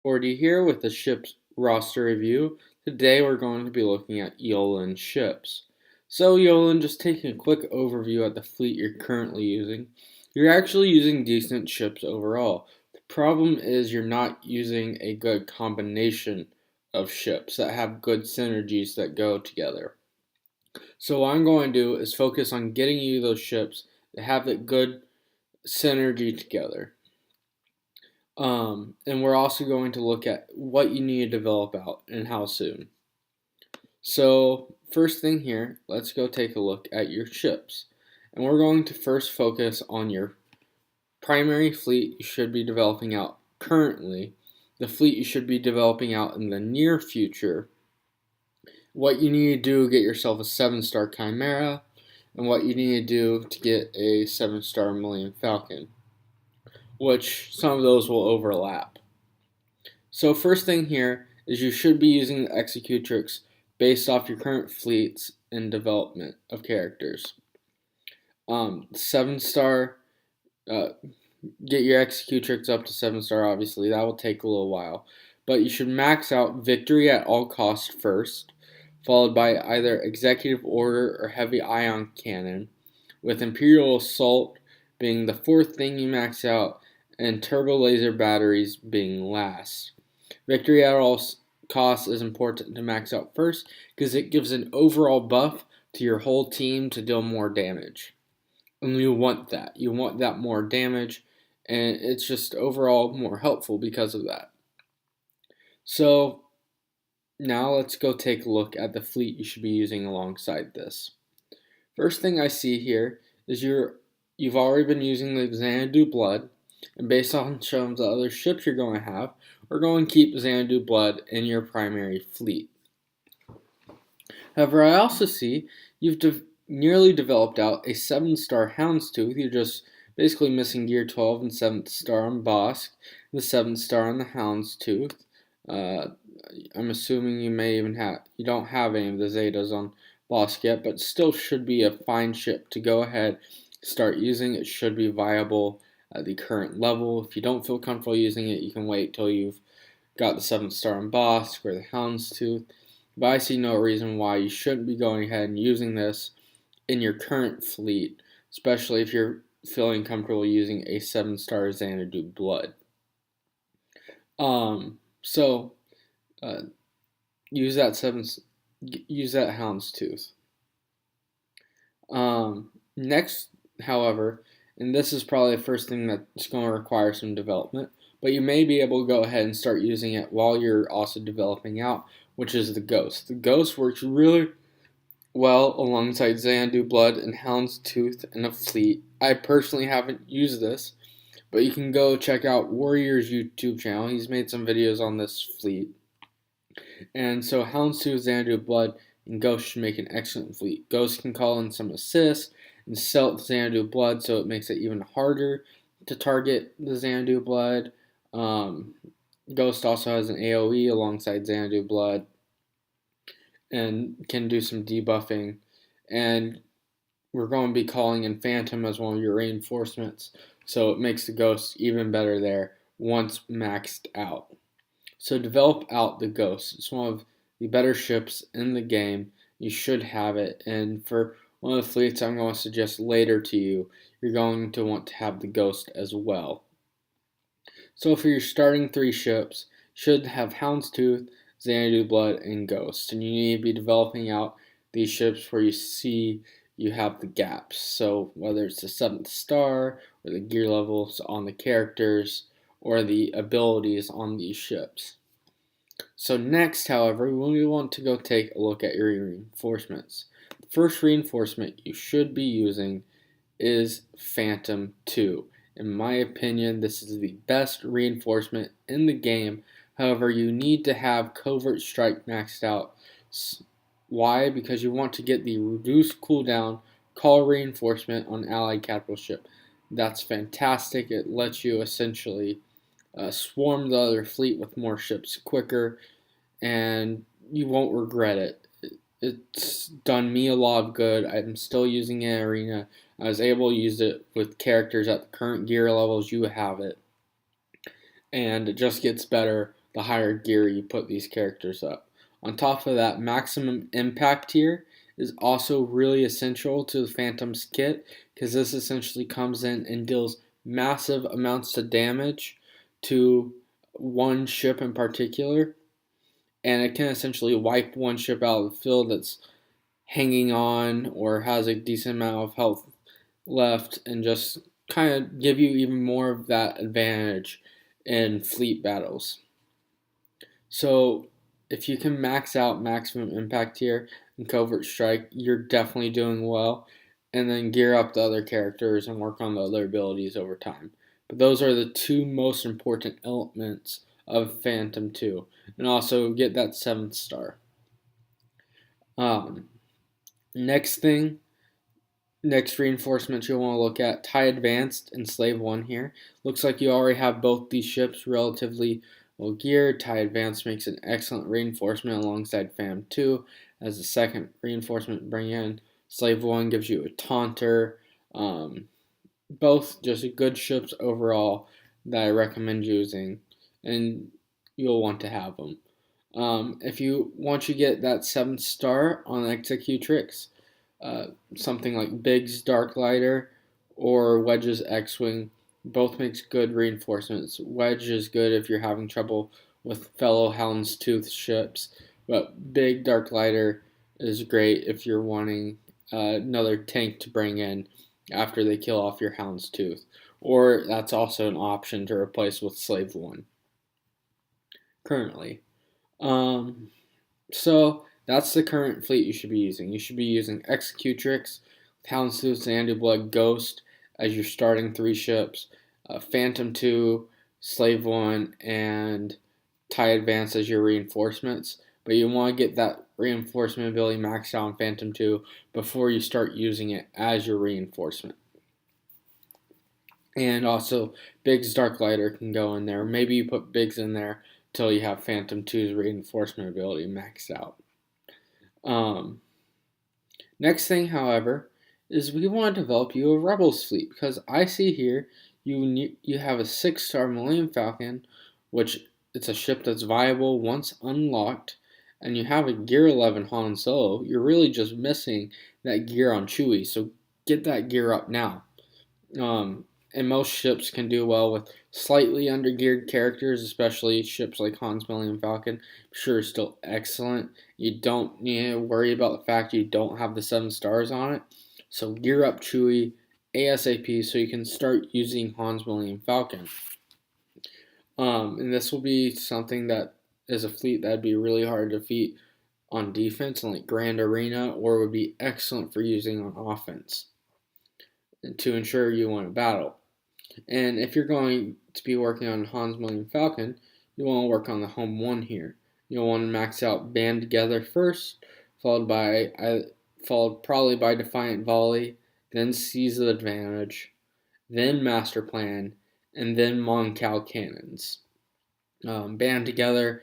40 here with the ship's roster review. Today we're going to be looking at Yolin ships. So Yolin, just taking a quick overview at the fleet you're currently using. You're actually using decent ships overall. The problem is you're not using a good combination of ships that have good synergies that go together. So what I'm going to do is focus on getting you those ships that have that good synergy together. And we're also going to look at what you need to develop out and how soon. So first thing here, let's go take a look at your ships. And we're going to first focus on your primary fleet you should be developing out currently, the fleet you should be developing out in the near future, what you need to do to get yourself a 7-star Chimera, and what you need to do to get a 7-star Millennium Falcon, which some of those will overlap. So first thing here is you should be using the executrix based off your current fleets and development of characters. 7-star, get your executrix up to 7-star, obviously. That will take a little while. But you should max out victory at all costs first, followed by either executive order or heavy ion cannon, with Imperial Assault being the fourth thing you max out, and turbo laser batteries being last. Victory at all costs is important to max out first because it gives an overall buff to your whole team to deal more damage. And you want that. You want that more damage, and it's just overall more helpful because of that. So now let's go take a look at the fleet you should be using alongside this. First thing I see here is you've already been using the Xanadu Blood, and based on some of the other ships you're going to have, we're going to keep Xanadu Blood in your primary fleet. However, I also see you've nearly developed out a 7-star Houndstooth. You're just basically missing Gear 12 and 7th star on Bosk, the 7th star on the Houndstooth. I'm assuming you don't have any of the Zetas on Bosk yet, but still should be a fine ship to go ahead, start using. It should be viable at the current level. If you don't feel comfortable using it, you can wait till you've got the 7th star on Bosk or the Houndstooth. But I see no reason why you shouldn't be going ahead and using this in your current fleet, especially if you're feeling comfortable using a 7-star Xanadu Blood. Use that Houndstooth. Next, however, and this is probably the first thing that's going to require some development, but you may be able to go ahead and start using it while you're also developing out, which is the Ghost. The Ghost works really well alongside Xanadu Blood and Houndstooth in a fleet. I personally haven't used this, but you can go check out Warrior's YouTube channel. He's made some videos on this fleet. And so Houndstooth, Xanadu Blood, and Ghost should make an excellent fleet. Ghost can call in some assists and stealth Xanadu Blood, so it makes it even harder to target the Xanadu Blood. Ghost also has an AoE alongside Xanadu Blood and can do some debuffing. And we're going to be calling in Phantom as one of your reinforcements, so it makes the Ghost even better there once maxed out. So develop out the Ghost. It's one of the better ships in the game. You should have it, and for one of the fleets I'm going to suggest later to you, you're going to want to have the Ghost as well. So for your starting 3 ships, you should have Houndstooth, Xanadu Blood, and Ghost. And you need to be developing out these ships where you see you have the gaps. So whether it's the 7th star, or the gear levels on the characters, or the abilities on these ships. So next, however, we want to go take a look at your reinforcements. The first reinforcement you should be using is Phantom 2. In my opinion, this is the best reinforcement in the game. However, you need to have Covert Strike maxed out. Why? Because you want to get the reduced cooldown call reinforcement on allied capital ship. That's fantastic. It lets you essentially swarm the other fleet with more ships quicker, and you won't regret it. It's done me a lot of good. I'm still using it in Arena. I was able to use it with characters at the current gear levels you have it, and it just gets better the higher gear you put these characters up. On top of that, maximum impact tier is also really essential to the Phantom's kit, because this essentially comes in and deals massive amounts of damage to one ship in particular, and it can essentially wipe one ship out of the field that's hanging on or has a decent amount of health left, and just kind of give you even more of that advantage in fleet battles. So if you can max out maximum impact here and covert strike, you're definitely doing well. And then gear up the other characters and work on the other abilities over time. But those are the two most important elements of Phantom 2. And also get that 7th star. Um, next thing, next reinforcement you'll want to look at, TIE Advanced and Slave 1 here. Looks like you already have both these ships relatively well geared. TIE Advanced makes an excellent reinforcement alongside FAM 2 as the second reinforcement bring in. Slave 1 gives you a taunter. Both just good ships overall that I recommend using, and you'll want to have them. If you once you get that 7th star on Executrix, something like Big's Dark Lighter or Wedge's X-Wing both makes good reinforcements. Wedge is good if you're having trouble with fellow Houndstooth ships, but Big Dark Lighter is great if you're wanting another tank to bring in after they kill off your Houndstooth, or that's also an option to replace with Slave 1 currently. So that's the current fleet you should be using. You should be using Executrix, Houndstooth, Xanadu Blood, Ghost as your starting 3 ships, Phantom 2, Slave 1, and TIE Advance as your reinforcements. But you want to get that reinforcement ability maxed out on Phantom 2 before you start using it as your reinforcement. And also, Big's Dark Lighter can go in there. Maybe you put Big's in there until you have Phantom 2's reinforcement ability maxed out. Next thing, however, is we want to develop you a Rebels fleet, because I see here you have a 6-star Millennium Falcon, which it's a ship that's viable once unlocked, and you have a Gear 11 Han Solo. You're really just missing that gear on Chewie, so get that gear up now. And most ships can do well with slightly undergeared characters, especially ships like Han's Millennium Falcon. I'm sure is still excellent. You don't need to worry about the fact you don't have the 7 stars on it. So gear up Chewie ASAP so you can start using Han's Millennium Falcon. And this will be something that is a fleet that would be really hard to defeat on defense in like Grand Arena, or would be excellent for using on offense to ensure you win a battle. And if you're going to be working on Han's Millennium Falcon, you want to work on the home 1 here. You'll want to max out Band Together first, followed probably by Defiant Volley, then Seize the Advantage, then Master Plan, and then Mon Cal Cannons. Band Together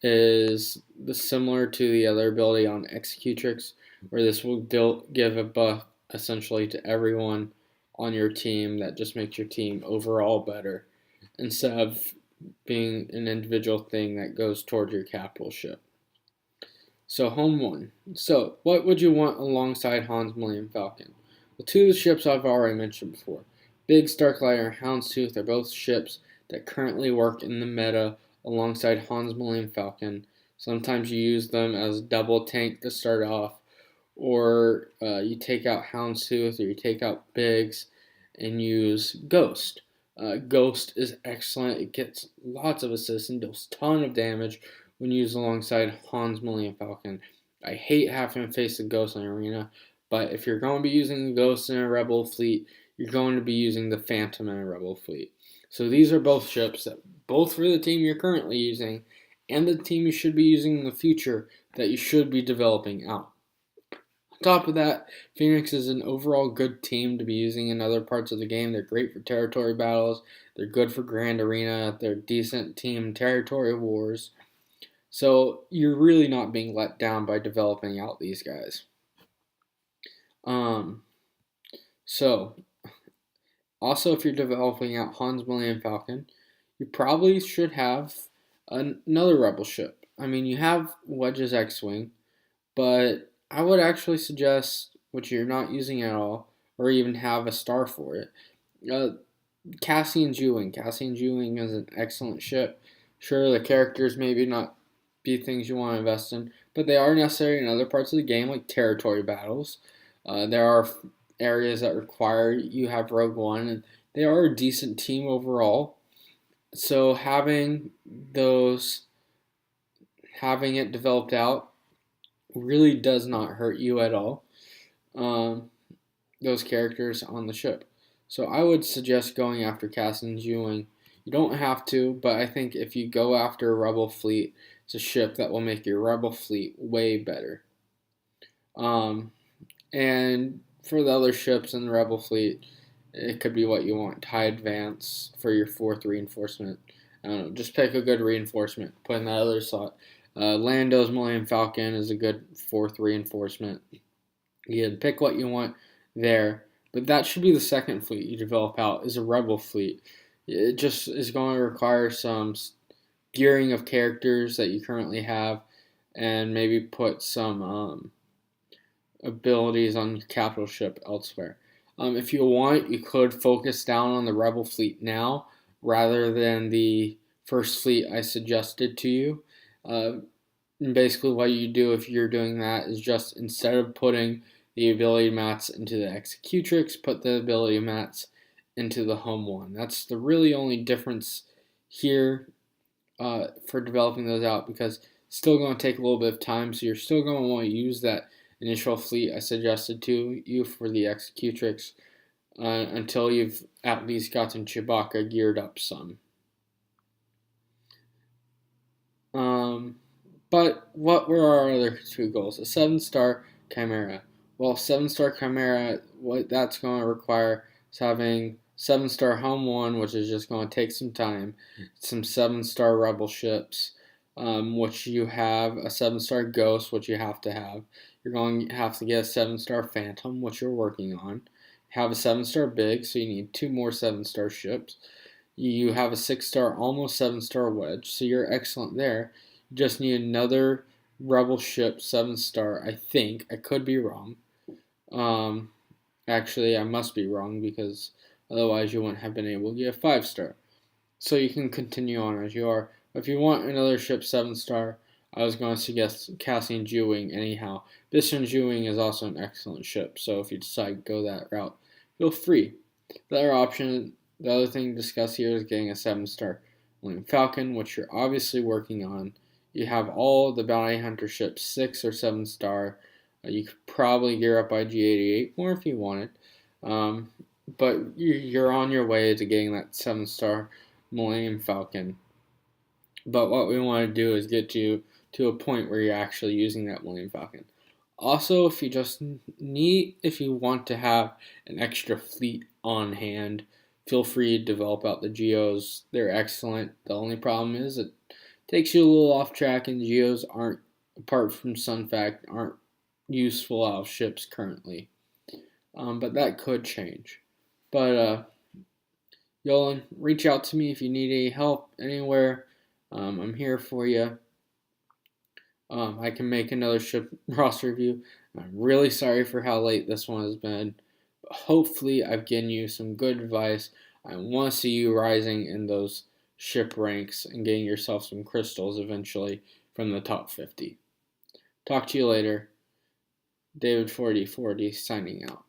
is similar to the other ability on Executrix, where this will give a buff essentially to everyone on your team that just makes your team overall better, instead of being an individual thing that goes toward your capital ship. So home 1. So what would you want alongside Han's Millennium Falcon? The 2 ships I've already mentioned before. Big's Dark Lighter and Houndstooth are both ships that currently work in the meta alongside Han's Millennium Falcon. Sometimes you use them as double tank to start off, or you take out Houndstooth, or you take out Biggs and use Ghost. Ghost is excellent. It gets lots of assists and deals a ton of damage when used alongside Han's Millennium Falcon. I hate having to face the Ghost in Arena, but if you're going to be using the Ghost in a Rebel fleet, you're going to be using the Phantom in a Rebel fleet. So these are both ships that both for the team you're currently using and the team you should be using in the future that you should be developing out. On top of that, Phoenix is an overall good team to be using in other parts of the game. They're great for territory battles. They're good for Grand Arena. They're a decent team in territory wars. So you're really not being let down by developing out these guys. So also, if you're developing out Han's Millennium Falcon, you probably should have Another rebel ship. I mean, you have Wedge's X-wing, but I would actually suggest, which you're not using at all, or even have a star for it. Uh, Cassian Ewing. Cassian Ewing is an excellent ship. Sure, the characters maybe not be things you want to invest in, but they are necessary in other parts of the game, like territory battles. There are areas that require you have Rogue One, and they are a decent team overall. So those, having it developed out really does not hurt you at all. Um, those characters on the ship. So I would suggest going after Cassian Ewing. You don't have to, but I think if you go after a Rebel fleet, it's a ship that will make your Rebel fleet way better. Um, and for the other ships in the Rebel fleet, it could be what you want. TIE Advance for your fourth reinforcement. I don't know, just pick a good reinforcement. Put in that other slot. Lando's Millennium Falcon is a good fourth reinforcement. You can pick what you want there. But that should be the second fleet you develop out, is a Rebel fleet. It just is going to require some gearing of characters that you currently have, and maybe put some abilities on your capital ship elsewhere. If you want, you could focus down on the Rebel fleet now rather than the first fleet I suggested to you. And basically, what you do if you're doing that is just, instead of putting the ability mats into the Executrix, put the ability mats into the home one. That's the really only difference here for developing those out, because it's still going to take a little bit of time, so you're still going to want to use that initial fleet I suggested to you for the Executrix until you've at least gotten Chewbacca geared up some. But what were our other two goals? A 7-star Chimera. Well, 7-star Chimera, what that's going to require is having 7-star Home One, which is just going to take some time. Some 7-star Rebel ships, which you have a 7-star Ghost, which you have to have. You're going to have to get a 7-star Phantom, which you're working on. You have a 7-star Big, so you need 2 more 7-star ships. You have a 6-star, almost 7-star Wedge, so you're excellent there. You just need another Rebel ship, 7-star, I think. I could be wrong. Actually, I must be wrong, because otherwise you wouldn't have been able to get a 5-star. So you can continue on as you are. If you want another ship 7-star, I was going to suggest Cassian Ewing anyhow. Cassian Ewing is also an excellent ship, so if you decide to go that route, feel free. The other thing to discuss here is getting a 7-star Millennium Falcon, which you're obviously working on. You have all the bounty hunter ships 6 or 7-star. You could probably gear up IG-88 more if you wanted. But you're on your way to getting that 7-star Millennium Falcon. But what we want to do is get you to a point where you're actually using that Millennium Falcon. Also, if you want to have an extra fleet on hand, feel free to develop out the Geos. They're excellent. The only problem is it takes you a little off track, and Geos aren't, apart from Sun Fact, aren't useful out of ships currently. But that could change. But Yolin, reach out to me if you need any help anywhere. I'm here for you. I can make another ship roster review. I'm really sorry for how late this one has been. But hopefully I've given you some good advice. I want to see you rising in those ship ranks and getting yourself some crystals eventually from the top 50. Talk to you later. David 4040 signing out.